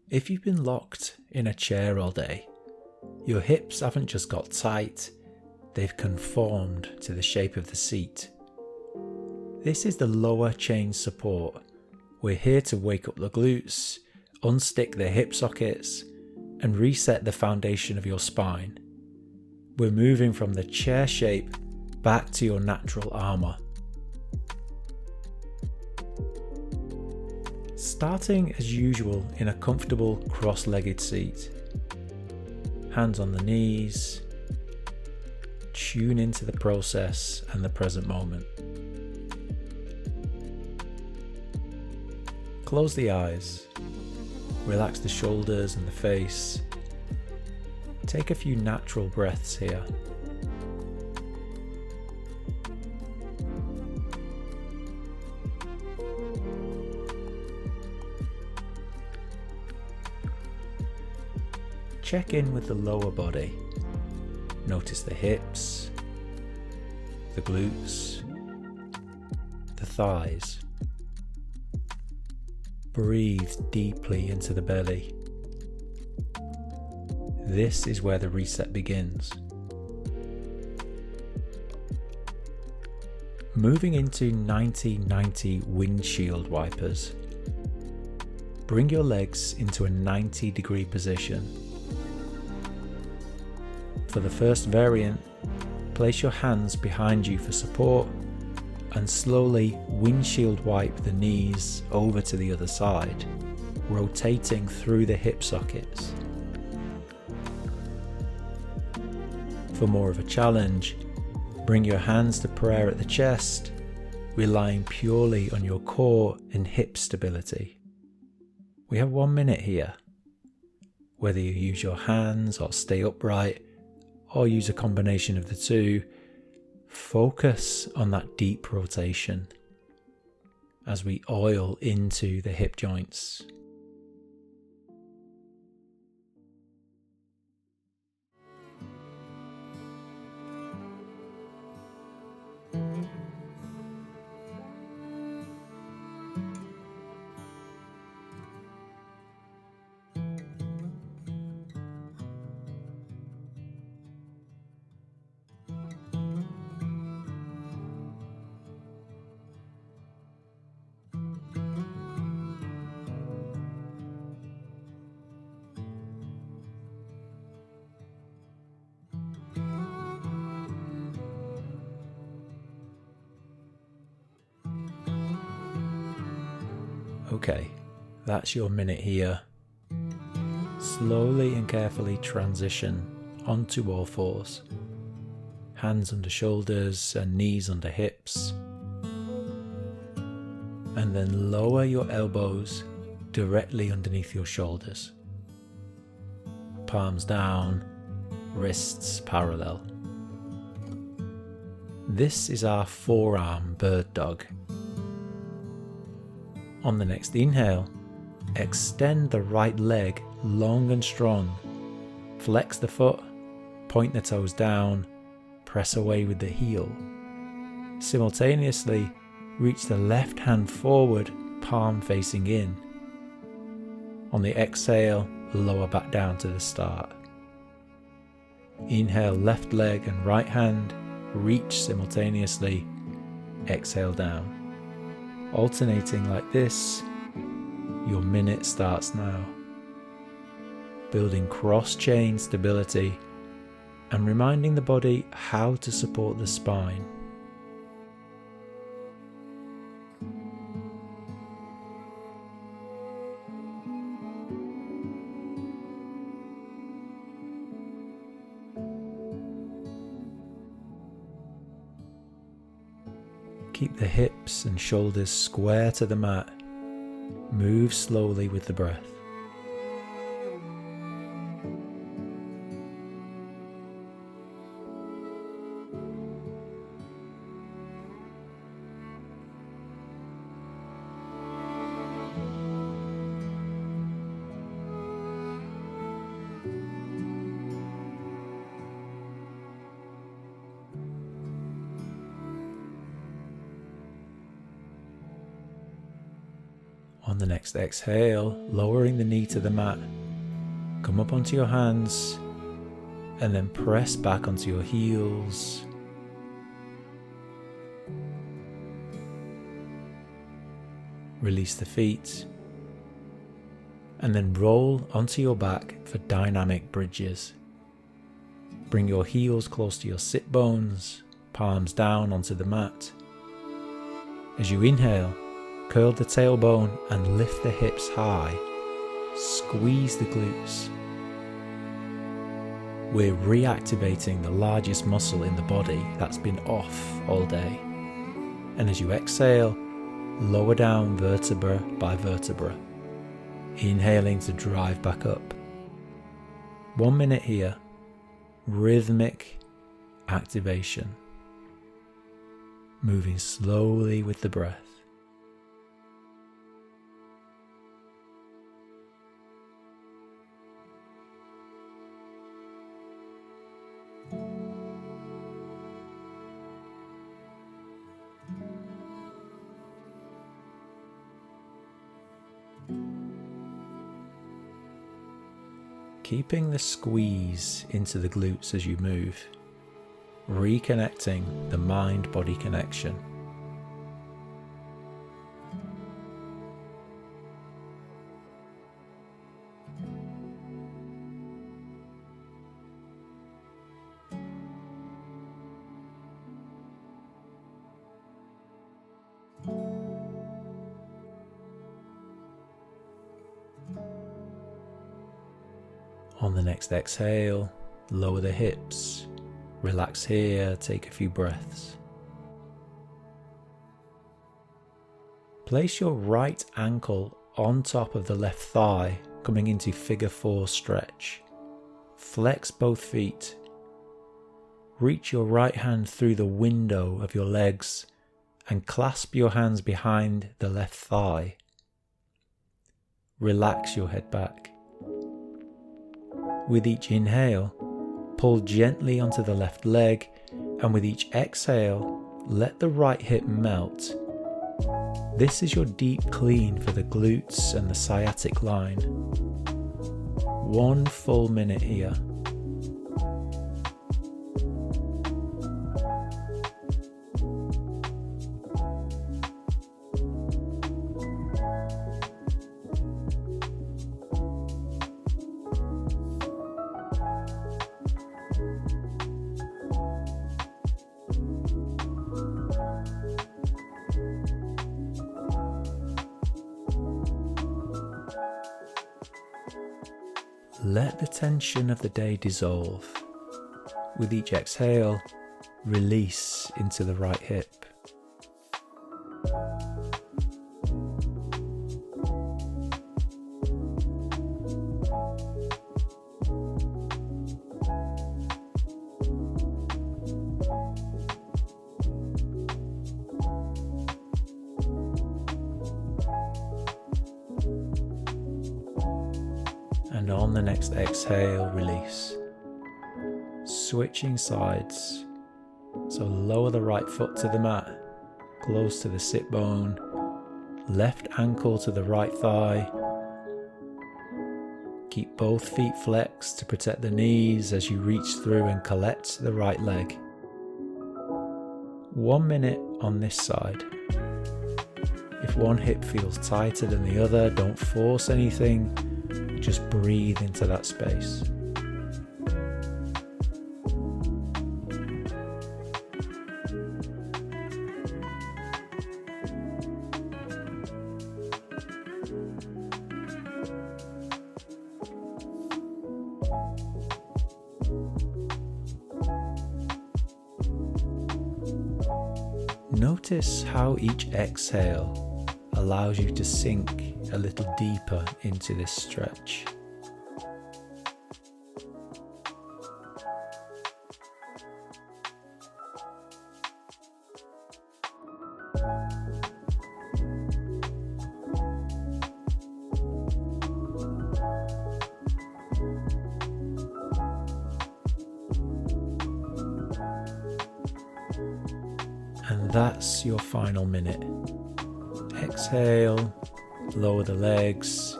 If you've been locked in a chair all day, your hips haven't just got tight, they've conformed to the shape of the seat. This is the lower chain support. We're here to wake up the glutes, unstick the hip sockets, and reset the foundation of your spine. We're moving from the chair shape back to your natural armour. Starting as usual in a comfortable cross-legged seat. Hands on the knees. Tune into the process and the present moment. Close the eyes. Relax the shoulders and the face. Take a few natural breaths here. Check in with the lower body. Notice the hips, the glutes, the thighs. Breathe deeply into the belly. This is where the reset begins. Moving into 90-90 windshield wipers. Bring your legs into a 90-degree position. For the first variant, place your hands behind you for support and slowly windshield wipe the knees over to the other side, rotating through the hip sockets. For more of a challenge, bring your hands to prayer at the chest, relying purely on your core and hip stability. We have 1 minute here. Whether you use your hands or stay upright, or use a combination of the two, focus on that deep rotation as we oil into the hip joints. Okay, that's your minute here. Slowly and carefully transition onto all fours. Hands under shoulders and knees under hips. And then lower your elbows directly underneath your shoulders. Palms down, wrists parallel. This is our forearm bird dog. On the next inhale, extend the right leg long and strong. Flex the foot, point the toes down, press away with the heel. Simultaneously, reach the left hand forward, palm facing in. On the exhale, lower back down to the start. Inhale, left leg and right hand, reach simultaneously. Exhale down. Alternating like this, your minute starts now. Building cross-chain stability and reminding the body how to support the spine. Keep the hips and shoulders square to the mat. Move slowly with the breath. On the next exhale, lowering the knee to the mat, come up onto your hands and then press back onto your heels. Release the feet and then roll onto your back for dynamic bridges. Bring your heels close to your sit bones, palms down onto the mat. As you inhale, curl the tailbone and lift the hips high. Squeeze the glutes. We're reactivating the largest muscle in the body that's been off all day. And as you exhale, lower down vertebra by vertebra, inhaling to drive back up. 1 minute here, rhythmic activation, moving slowly with the breath. Keeping the squeeze into the glutes as you move, reconnecting the mind-body connection. On the next exhale, lower the hips, relax here, take a few breaths. Place your right ankle on top of the left thigh, coming into Fig-4 stretch. Flex both feet. Reach your right hand through the window of your legs and clasp your hands behind the left thigh. Relax your head back. With each inhale, pull gently onto the left leg, and with each exhale, let the right hip melt. This is your deep clean for the glutes and the sciatic line. 1 full minute here. Let the tension of the day dissolve. With each exhale, release into the right hip. And on the next exhale, release. Switching sides. So lower the right foot to the mat, close to the sit bone, left ankle to the right thigh. Keep both feet flexed to protect the knees as you reach through and collect the right leg. 1 minute on this side. If one hip feels tighter than the other, don't force anything. Just breathe into that space. Notice how each exhale allows you to sink a little deeper into this stretch. And that's your final minute. Exhale, Lower the legs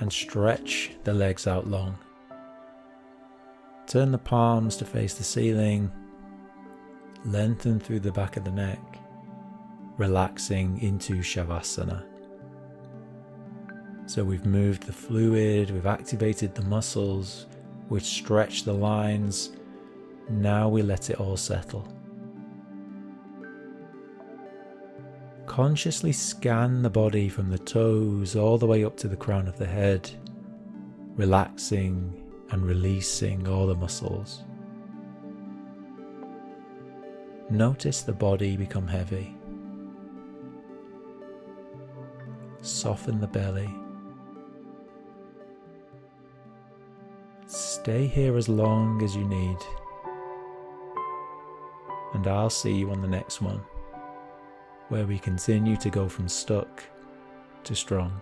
and stretch the legs out long. Turn the palms to face the ceiling. Lengthen through the back of the neck, relaxing into Shavasana. So we've moved the fluid, we've activated the muscles, we've stretched the lines. Now we let it all settle. Consciously scan the body from the toes all the way up to the crown of the head, relaxing and releasing all the muscles. Notice the body become heavy. Soften the belly. Stay here as long as you need. And I'll see you on the next one, where we continue to go from stuck to strong.